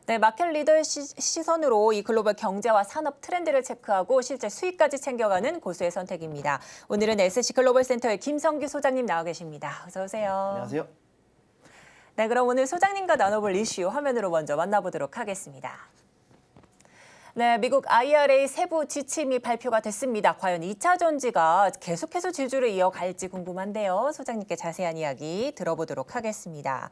네, 마켓 리더의 시선으로 이 글로벌 경제와 산업 트렌드를 체크하고 실제 수익까지 챙겨가는 고수의 선택입니다. 오늘은 SC 글로벌 센터의 김성규 소장님 나와 계십니다. 어서 오세요. 안녕하세요. 네, 그럼 오늘 소장님과 나눠볼 이슈 화면으로 먼저 만나보도록 하겠습니다. 네, 미국 IRA 세부 지침이 발표가 됐습니다. 과연 2차 전지가 계속해서 지지를 이어갈지 궁금한데요. 소장님께 자세한 이야기 들어보도록 하겠습니다.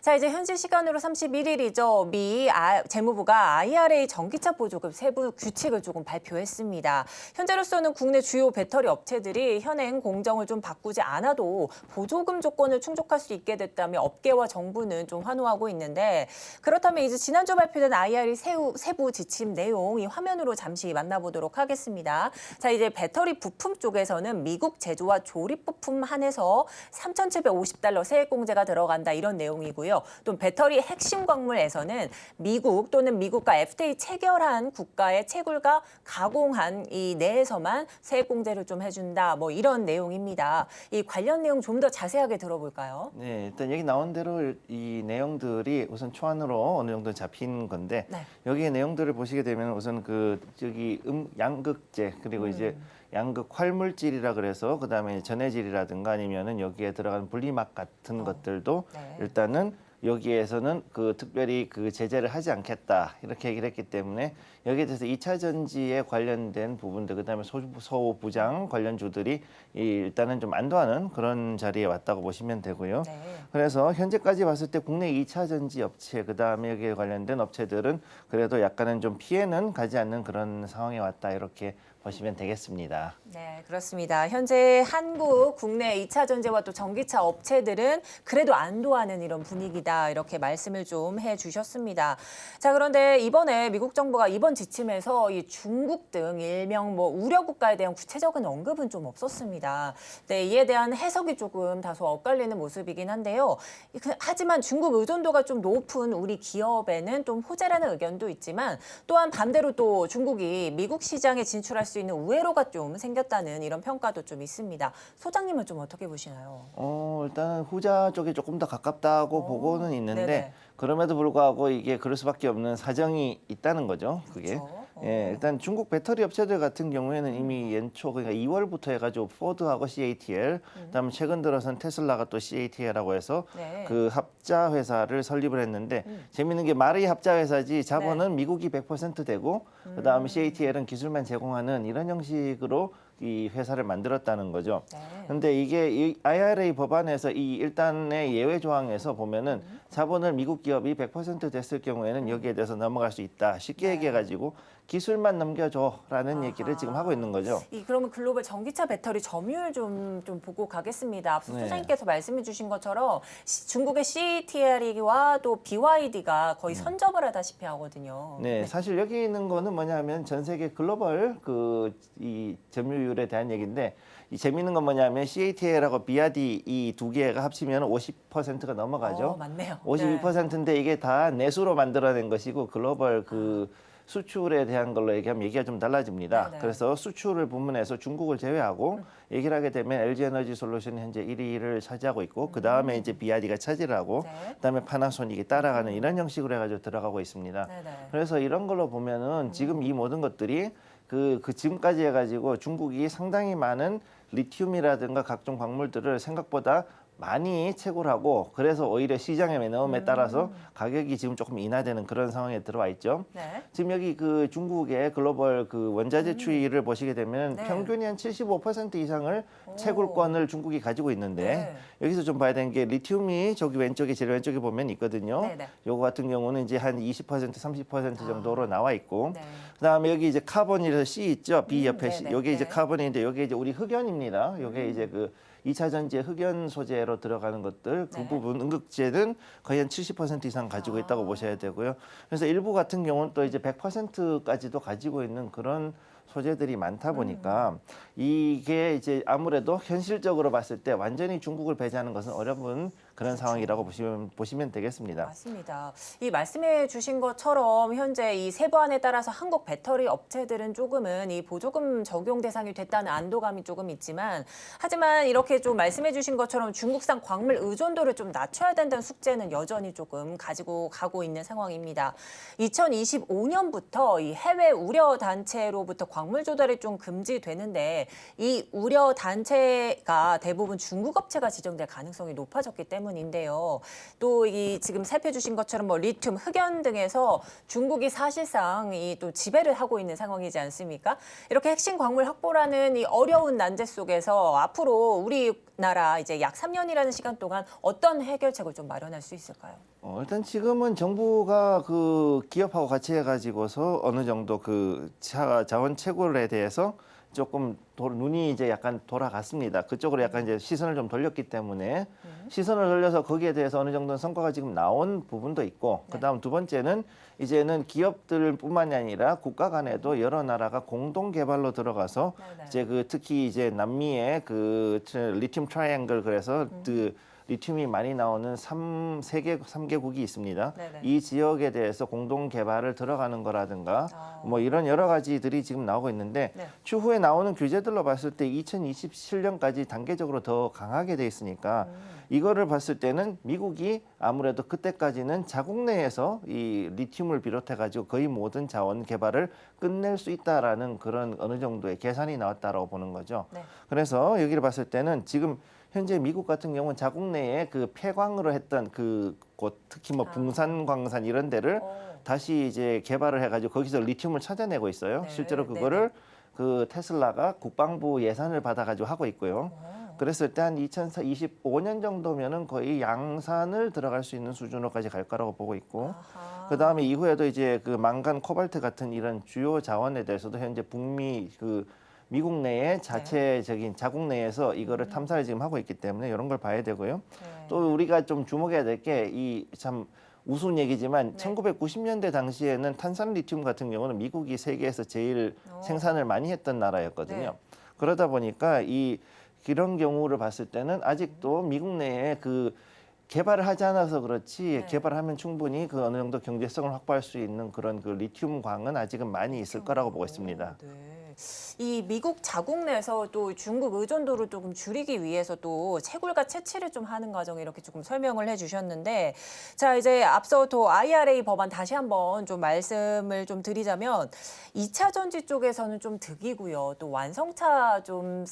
자, 이제 현지 시간으로 31일이죠. 미 재무부가 IRA 전기차 보조금 세부 규칙을 조금 발표했습니다. 현재로서는 국내 주요 배터리 업체들이 현행 공정을 좀 바꾸지 않아도 보조금 조건을 충족할 수 있게 됐다며 업계와 정부는 좀 환호하고 있는데, 그렇다면 이제 지난주 발표된 IRA 세부 지침 내용 이 화면으로 잠시 만나보도록 하겠습니다. 자, 이제 배터리 부품 쪽에서는 미국 제조와 조립 부품 한해서 $3,750 세액 공제가 들어간다, 이런 내용이고요. 또 배터리 핵심 광물에서는 미국 또는 미국과 FTA 체결한 국가의 채굴과 가공한 이 내에서만 세액 공제를 좀 해준다, 뭐 이런 내용입니다. 이 관련 내용 좀 더 자세하게 들어볼까요? 네, 일단 여기 나온 대로 이 내용들이 우선 초안으로 어느 정도 잡힌 건데, 네. 여기의 내용들을 보시게 되면 우선 그 저기 양극재, 그리고 이제 양극 활물질이라 그래서 그다음에 전해질이라든가 아니면은 여기에 들어간 분리막 같은 것들도 네. 일단은 여기에서는 그 특별히 그 제재를 하지 않겠다, 이렇게 얘기를 했기 때문에 여기에 대해서 2차 전지에 관련된 부분들, 그다음에 소부장 관련주들이 일단은 좀 안도하는 그런 자리에 왔다고 보시면 되고요. 네. 그래서 현재까지 봤을 때 국내 2차 전지 업체, 그다음에 여기에 관련된 업체들은 그래도 약간은 좀 피해는 가지 않는 그런 상황에 왔다, 이렇게 보시면 되겠습니다. 네, 그렇습니다. 현재 한국 국내 2차 전지와 또 전기차 업체들은 그래도 안도하는 이런 분위기다, 이렇게 말씀을 좀 해주셨습니다. 자, 그런데 이번에 미국 정부가 이번 지침에서 이 중국 등 일명 뭐 우려 국가에 대한 구체적인 언급은 좀 없었습니다. 네, 이에 대한 해석이 조금 다소 엇갈리는 모습이긴 한데요. 하지만 중국 의존도가 좀 높은 우리 기업에는 좀 호재라는 의견도 있지만, 또한 반대로 또 중국이 미국 시장에 진출할 수 있는 우회로가 좀 생겼다는 이런 평가도 좀 있습니다. 소장님은 좀 어떻게 보시나요? 일단 후자 쪽에 조금 더 가깝다고 보고는 있는데, 네네. 그럼에도 불구하고 이게 그럴 수밖에 없는 사정이 있다는 거죠. 그게. 그렇죠. 예, 일단 중국 배터리 업체들 같은 경우에는 이미 연초, 그러니까 2월부터 해가지고 포드하고 CATL, 그다음에 최근 들어선 테슬라가 또 CATL이라고 해서 네. 그 합자 회사를 설립을 했는데, 재밌는 게 말이 합자 회사지 자본은 미국이 100% 되고 그다음에 CATL은 기술만 제공하는 이런 형식으로 이 회사를 만들었다는 거죠. 네. 근데 이게 이 IRA 법안에서 이 일단의 예외 조항에서 보면은 자본을 미국 기업이 100% 됐을 경우에는 여기에 대해서 넘어갈 수 있다. 쉽게 얘기해가지고 기술만 넘겨줘라는 얘기를 지금 하고 있는 거죠. 그러면 글로벌 전기차 배터리 점유율 좀 보고 가겠습니다. 앞서 네. 소장님께서 말씀해 주신 것처럼 중국의 CATL과 또 BYD가 거의 선점을 하다시피 하거든요. 네, 사실 여기 있는 거는 뭐냐면 전 세계 글로벌 이 점유율에 대한 얘기인데, 이 재미있는 건 뭐냐면 CATL하고 BYD 이 두 개가 합치면 50%가 넘어가죠. 맞네요. 52%인데 이게 다 내수로 만들어낸 것이고, 글로벌 수출에 대한 걸로 얘기하면 얘기가 좀 달라집니다. 네네. 그래서 수출을 부문에서 중국을 제외하고 얘기를 하게 되면 LG 에너지 솔루션이 현재 1위를 차지하고 있고, 그 다음에 이제 BYD가 차지를 하고, 네. 그다음에 파나소닉이 따라가는 이런 형식으로 해가지고 들어가고 있습니다. 네네. 그래서 이런 걸로 보면은 지금 이 모든 것들이 그 지금까지 해가지고 중국이 상당히 많은 리튬이라든가 각종 광물들을 생각보다 많이 채굴하고, 그래서 오히려 시장의 매너움에 따라서 가격이 지금 조금 인하되는 그런 상황에 들어와 있죠. 네. 지금 여기 그 중국의 글로벌 그 원자재 추이를 보시게 되면 네. 평균이 한 75% 이상을 채굴권을 중국이 가지고 있는데, 네. 여기서 좀 봐야 되는 게 리튬이 저기 왼쪽에 제일 왼쪽에 보면 있거든요. 네네. 요거 같은 경우는 이제 한 20% 30% 정도로 나와 있고, 네. 그다음에 여기 이제 카본이라서 C 있죠. B 옆에 C. 네네. 여기 이제 네. 카본인데 여기 이제 우리 흑연입니다. 요게 이제 그 2차 전지의 흑연 소재로 들어가는 것들, 그 네. 부분 음극재는 거의 한 70% 이상 가지고 있다고 보셔야 되고요. 그래서 일부 같은 경우는 또 이제 100%까지도 가지고 있는 그런 소재들이 많다 보니까 이게 이제 아무래도 현실적으로 봤을 때 완전히 중국을 배제하는 것은 어려운 그런 그렇죠. 상황이라고 보시면 되겠습니다. 맞습니다. 이 말씀해 주신 것처럼 현재 이 세부안에 따라서 한국 배터리 업체들은 조금은 이 보조금 적용 대상이 됐다는 안도감이 조금 있지만 하지만 이렇게 좀 말씀해 주신 것처럼 중국산 광물 의존도를 좀 낮춰야 된다는 숙제는 여전히 조금 가지고 가고 있는 상황입니다. 2025년부터 이 해외 우려 단체로부터 광물 조달이 좀 금지되는데 이 우려 단체가 대부분 중국 업체가 지정될 가능성이 높아졌기 때문인데요. 또 이 지금 살펴주신 것처럼 뭐 리튬, 흑연 등에서 중국이 사실상 이 또 지배를 하고 있는 상황이지 않습니까? 이렇게 핵심 광물 확보라는 이 어려운 난제 속에서 앞으로 우리나라 이제 약 3년이라는 시간 동안 어떤 해결책을 좀 마련할 수 있을까요? 일단 지금은 정부가 그 기업하고 같이 해가지고서 어느 정도 그 자원 채굴에 대해서 조금 눈이 이제 약간 돌아갔습니다. 그쪽으로 약간 이제 시선을 좀 돌렸기 때문에 시선을 돌려서 거기에 대해서 어느 정도 성과가 지금 나온 부분도 있고, 그다음 두 번째는 이제는 기업들뿐만이 아니라 국가 간에도 여러 나라가 공동 개발로 들어가서 이제 그 특히 이제 남미의 그 리튬 트라이앵글 그래서 그 리튬이 많이 나오는 3개국이 있습니다. 네네. 이 지역에 대해서 공동 개발을 들어가는 거라든가 뭐 이런 여러 가지들이 지금 나오고 있는데 네. 추후에 나오는 규제들로 봤을 때 2027년까지 단계적으로 더 강하게 돼 있으니까 이거를 봤을 때는 미국이 아무래도 그때까지는 자국 내에서 이 리튬을 비롯해 가지고 거의 모든 자원 개발을 끝낼 수 있다라는 그런 어느 정도의 계산이 나왔다라고 보는 거죠. 네. 그래서 여기를 봤을 때는 지금 현재 미국 같은 경우는 자국 내에 그 폐광으로 했던 그 곳 특히 뭐 붕산 광산 이런 데를 다시 이제 개발을 해가지고 거기서 리튬을 찾아내고 있어요. 네, 실제로 그거를 그 테슬라가 국방부 예산을 받아가지고 하고 있고요. 그랬을 때 한 2025년 정도면은 거의 양산을 들어갈 수 있는 수준으로까지 갈 거라고 보고 있고, 그 다음에 이후에도 이제 그 망간, 코발트 같은 이런 주요 자원에 대해서도 현재 북미 그 미국 내에 자체적인 자국 내에서 이거를 탐사를 지금 하고 있기 때문에 이런 걸 봐야 되고요. 또 우리가 좀 주목해야 될 게 이 참 우스운 얘기지만 1990년대 당시에는 탄산 리튬 같은 경우는 미국이 세계에서 제일 생산을 많이 했던 나라였거든요. 네. 그러다 보니까 이런 경우를 봤을 때는 아직도 미국 내에 그 개발을 하지 않아서 그렇지 개발하면 충분히 그 어느 정도 경제성을 확보할 수 있는 그런 그 리튬 광은 아직은 많이 있을 거라고 보고 있습니다. 네. 이 미국 자국 내에서 또 중국 의존도를 조금 줄이기 위해서 또 채굴과 채취를 좀 하는 과정 이렇게 조금 설명을 해주셨는데, 자 이제 앞서 또 IRA 법안 다시 한번 좀 말씀을 좀 드리자면 2차 전지 쪽에서는 좀 득이고요. 또 완성차 좀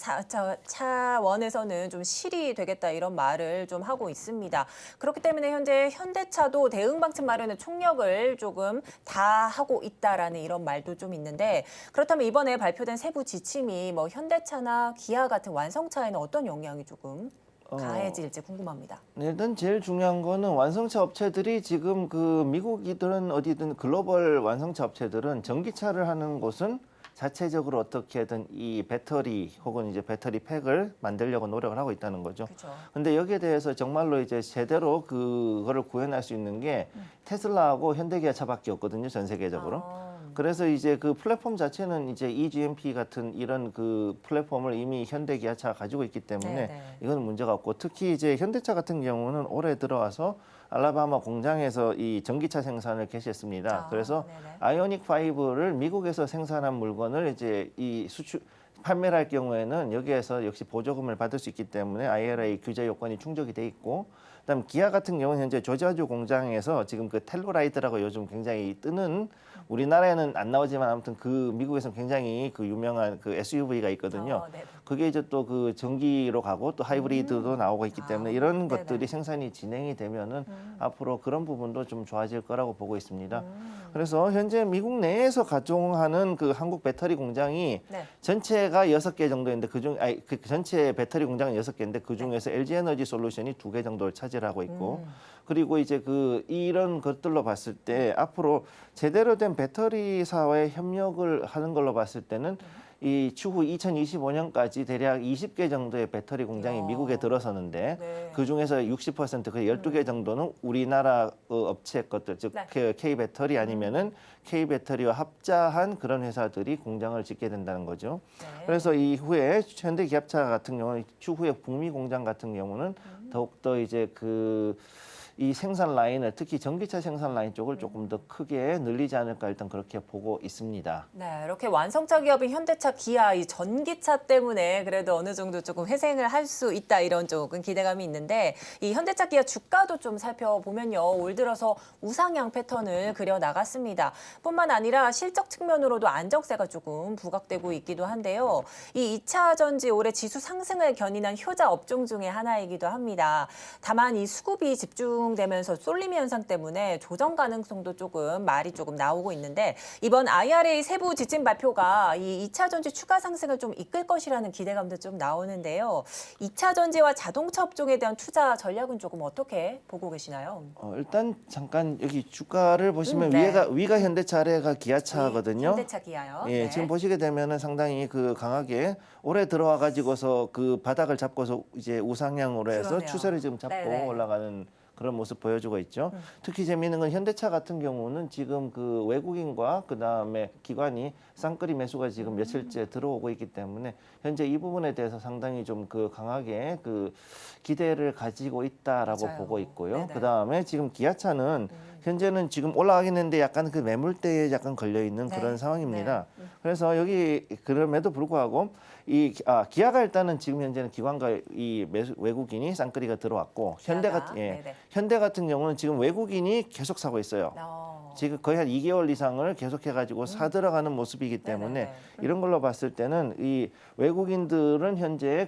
차원에서는 좀 실이 되겠다 이런 말을 좀 하고 있습니다. 그렇기 때문에 현재 현대차도 대응 방침 마련에 총력을 조금 다 하고 있다라는 이런 말도 좀 있는데, 그렇다면 이번에 발표된 세부 지침이 뭐 현대차나 기아 같은 완성차에는 어떤 영향이 조금 가해질지 궁금합니다. 일단 제일 중요한 거는 완성차 업체들이 지금 그 미국이든 어디든 글로벌 완성차 업체들은 전기차를 하는 곳은 자체적으로 어떻게든 이 배터리 혹은 이제 배터리 팩을 만들려고 노력을 하고 있다는 거죠. 그렇죠. 근데 여기에 대해서 정말로 이제 제대로 그거를 구현할 수 있는 게 테슬라하고 현대기아 차밖에 없거든요, 전 세계적으로. 그래서 이제 그 플랫폼 자체는 이제 eGMP 같은 이런 그 플랫폼을 이미 현대기아차가 가지고 있기 때문에 이거는 문제가 없고, 특히 이제 현대차 같은 경우는 올해 들어와서 알라바마 공장에서 이 전기차 생산을 개시했습니다. 그래서 아이오닉 5를 미국에서 생산한 물건을 이제 이 판매를 할 경우에는 여기에서 역시 보조금을 받을 수 있기 때문에 IRA 규제 요건이 충족이 돼 있고, 그다음 기아 같은 경우는 현재 조지아주 공장에서 지금 그 텔루라이드라고 요즘 굉장히 뜨는, 우리나라에는 안 나오지만 아무튼 그 미국에서는 굉장히 그 유명한 그 SUV가 있거든요. 그게 이제 또 그 전기로 가고 또 하이브리드도 나오고 있기 때문에 이런 것들이 생산이 진행이 되면은 앞으로 그런 부분도 좀 좋아질 거라고 보고 있습니다. 그래서 현재 미국 내에서 가동하는 그 한국 배터리 공장이 전체가 6개 정도인데 그 전체 배터리 공장은 6개인데 그 중에서 LG 에너지 솔루션이 2개 정도를 차지하고 있고, 그리고 이제 이런 것들로 봤을 때 앞으로 제대로 된 배터리사와의 협력을 하는 걸로 봤을 때는 이 추후 2025년까지 대략 20개 정도의 배터리 공장이 야. 미국에 들어서는데 네. 그 중에서 60% 그 12개 정도는 우리나라 업체 것들 즉 네. K배터리 아니면은 K배터리와 합자한 그런 회사들이 공장을 짓게 된다는 거죠. 네. 그래서 이후에 현대기아차 같은 경우는 추후에 북미 공장 같은 경우는 더욱더 이제 이 생산 라인을 특히 전기차 생산 라인 쪽을 조금 더 크게 늘리지 않을까 일단 그렇게 보고 있습니다. 네, 이렇게 완성차 기업인 현대차, 기아, 이 전기차 때문에 그래도 어느 정도 조금 회생을 할 수 있다 이런 조금 기대감이 있는데 이 현대차, 기아 주가도 좀 살펴보면요. 올 들어서 우상향 패턴을 그려 나갔습니다. 뿐만 아니라 실적 측면으로도 안정세가 조금 부각되고 있기도 한데요. 이 2차 전지 올해 지수 상승을 견인한 효자 업종 중에 하나이기도 합니다. 다만 이 수급이 집중되면서 쏠림 현상 때문에 조정 가능성도 조금 말이 조금 나오고 있는데 이번 IRA 세부 지침 발표가 이 2차 전지 추가 상승을 좀 이끌 것이라는 기대감도 좀 나오는데요. 2차 전지와 자동차 업종에 대한 투자 전략은 조금 어떻게 보고 계시나요? 일단 잠깐 여기 주가를 보시면 네. 위가 현대차, 아래가 기아차거든요. 현대차, 기아요. 예, 네. 지금 보시게 되면은 상당히 강하게 올해 들어와 가지고서 바닥을 잡고서 이제 우상향으로 해서 그러네요. 추세를 지금 잡고 네네. 올라가는 그런 모습 보여주고 있죠. 특히 재미있는 건 현대차 같은 경우는 지금 외국인과 그다음에 기관이 쌍끌이 매수가 지금 며칠째 들어오고 있기 때문에 현재 이 부분에 대해서 상당히 좀 강하게 기대를 가지고 있다라고 맞아요. 보고 있고요. 네네. 그다음에 지금 기아차는 현재는 지금 올라가긴 했는데 약간 매물대에 약간 걸려 있는 네. 그런 상황입니다. 그래서 여기 그럼에도 불구하고 기아가 일단은 지금 현재는 기관과 외국인이 쌍끌이가 들어왔고 기아가, 예, 네네. 현대 같은 경우는 지금 외국인이 계속 사고 있어요. 지금 거의 한 2개월 이상을 계속해가지고 사들어가는 모습이기 때문에 네네네. 이런 걸로 봤을 때는 이 외국인들은 현재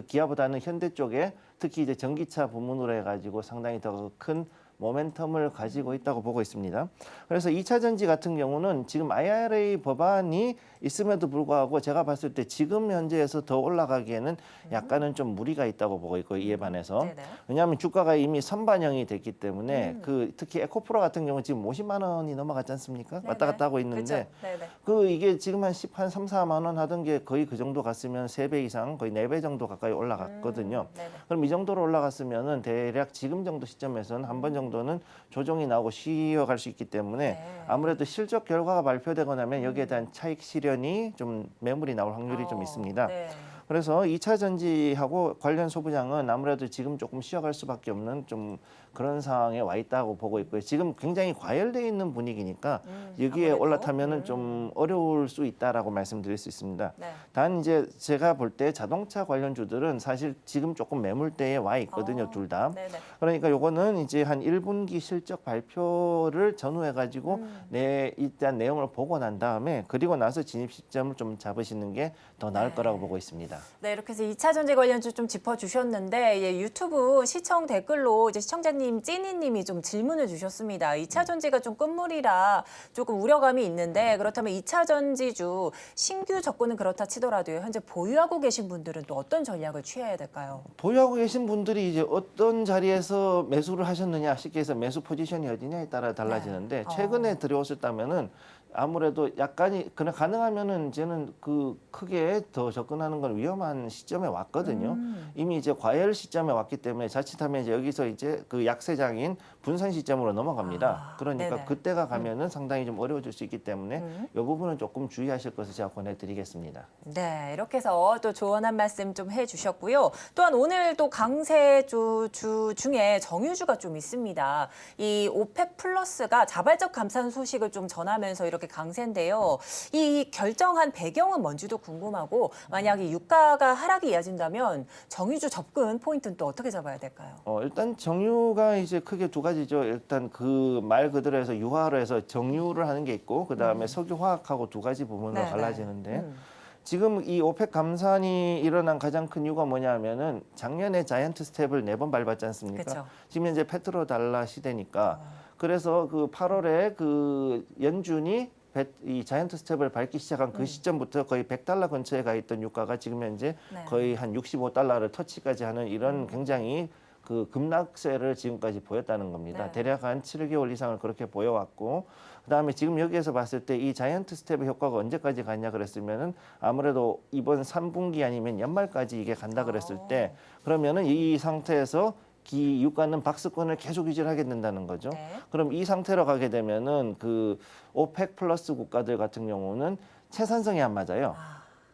기아보다는 현대 쪽에 특히 이제 전기차 부문으로 해가지고 상당히 더 큰 모멘텀을 가지고 있다고 보고 있습니다. 그래서 2차 전지 같은 경우는 지금 IRA 법안이 있음에도 불구하고 제가 봤을 때 지금 현재에서 더 올라가기에는 약간은 좀 무리가 있다고 보고 있고 이에 반해서 네네. 왜냐하면 주가가 이미 선반영이 됐기 때문에 특히 에코프로 같은 경우는 지금 50만 원이 넘어갔지 않습니까? 왔다 갔다 하고 있는데 그렇죠. 네네. 이게 지금 한 3, 4만 원 하던 게 거의 그 정도 갔으면 3배 이상 거의 4배 정도 가까이 올라갔거든요. 네네. 그럼 이 정도로 올라갔으면은 대략 지금 정도 시점에서는 한 번 정도는 조정이 나오고 쉬어갈 수 있기 때문에 네. 아무래도 실적 결과가 발표되고 나면 여기에 대한 차익 실현이 좀 매물이 나올 확률이 좀 있습니다. 네. 그래서 2차 전지하고 관련 소부장은 아무래도 지금 조금 쉬어갈 수밖에 없는 좀 그런 상황에 와 있다고 보고 있고요. 지금 굉장히 과열돼 있는 분위기니까 여기에 아무래도. 올라타면은 좀 어려울 수 있다라고 말씀드릴 수 있습니다. 네. 단 이제 제가 볼 때 자동차 관련주들은 사실 지금 조금 매물대에 와 있거든요, 둘 다. 네네. 그러니까 요거는 이제 한 1분기 실적 발표를 전후해 가지고 일단 내용을 보고 난 다음에 그리고 나서 진입 시점을 좀 잡으시는 게 더 나을 거라고 보고 있습니다. 네, 이렇게 해서 2차 전지 관련주 좀 짚어주셨는데 유튜브 시청 댓글로 이제 시청자님 찐이님이 좀 질문을 주셨습니다. 2차 전지가 좀 끝물이라 조금 우려감이 있는데 그렇다면 2차 전지주 신규 접근은 그렇다 치더라도요. 현재 보유하고 계신 분들은 또 어떤 전략을 취해야 될까요? 보유하고 계신 분들이 이제 어떤 자리에서 매수를 하셨느냐 쉽게 해서 매수 포지션이 어디냐에 따라 달라지는데 최근에 들어오셨다면은 아무래도 약간이 그냥 가능하면은 이제는 크게 더 접근하는 건 위험한 시점에 왔거든요. 이미 이제 과열 시점에 왔기 때문에 자칫하면 이제 여기서 이제 약세장인 분산 시점으로 넘어갑니다. 그러니까 네네. 그때가 가면은 상당히 좀 어려워질 수 있기 때문에 이 부분은 조금 주의하실 것을 제가 권해드리겠습니다. 네, 이렇게 해서 또 조언한 말씀 좀 해주셨고요. 또한 오늘 또 강세주 중에 정유주가 좀 있습니다. 이 오펙 플러스가 자발적 감산 소식을 좀 전하면서 이렇게 강세인데요. 이 결정한 배경은 뭔지도 궁금하고 만약 이 유가가 하락이 이어진다면 정유주 접근 포인트는 또 어떻게 잡아야 될까요? 일단 정유가 이제 크게 두 가지죠. 일단 말 그대로 해서 유화로 해서 정유를 하는 게 있고 그다음에 석유화학하고 두 가지 부분으로 네네. 갈라지는데 지금 이 오펙 감산이 일어난 가장 큰 이유가 뭐냐면은 작년에 자이언트 스텝을 4번 밟았지 않습니까? 그쵸. 지금 이제 페트로달라 시대니까 그래서 8월에 연준이 이 자이언트 스텝을 밟기 시작한 그 시점부터 거의 100달러 근처에 가 있던 유가가 지금 현재 네. 거의 한 65달러를 터치까지 하는 이런 굉장히 그 급락세를 지금까지 보였다는 겁니다. 네. 대략 한 7개월 이상을 그렇게 보여왔고, 그다음에 지금 여기에서 봤을 때 이 자이언트 스텝의 효과가 언제까지 가냐 그랬으면은 아무래도 이번 3분기 아니면 연말까지 이게 간다 그랬을 때, 그러면은 이 상태에서 유가는 박스권을 계속 유지하게 된다는 거죠. 네. 그럼 이 상태로 가게 되면은 그 오펙 플러스 국가들 같은 경우는 채산성이 안 맞아요.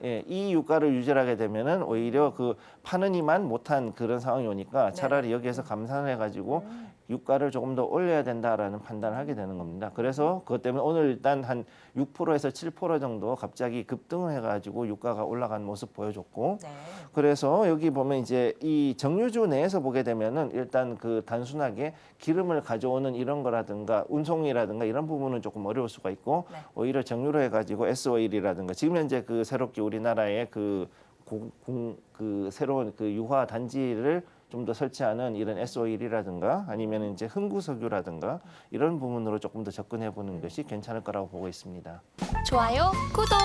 예, 이 유가를 유지하게 되면은 오히려 그 파는 이만 못한 그런 상황이 오니까 차라리 여기에서 감산을 해가지고 유가를 조금 더 올려야 된다라는 판단을 하게 되는 겁니다. 그래서 그것 때문에 오늘 일단 한 6%에서 7% 정도 갑자기 급등을 해가지고 유가가 올라간 모습 보여줬고, 네. 그래서 여기 보면 이제 이 정유주 내에서 보게 되면은 일단 그 단순하게 기름을 가져오는 이런 거라든가 운송이라든가 이런 부분은 조금 어려울 수가 있고, 네. 오히려 정유로 해가지고 S-오일이라든가 지금 현재 그 새롭게 우리나라의 그 새로운 그 유화 단지를 좀 더 설치하는 이런 S-오일이라든가 아니면 이제 흥구석유라든가 이런 부분으로 조금 더 접근해 보는 것이 괜찮을 거라고 보고 있습니다. 좋아요, 구독!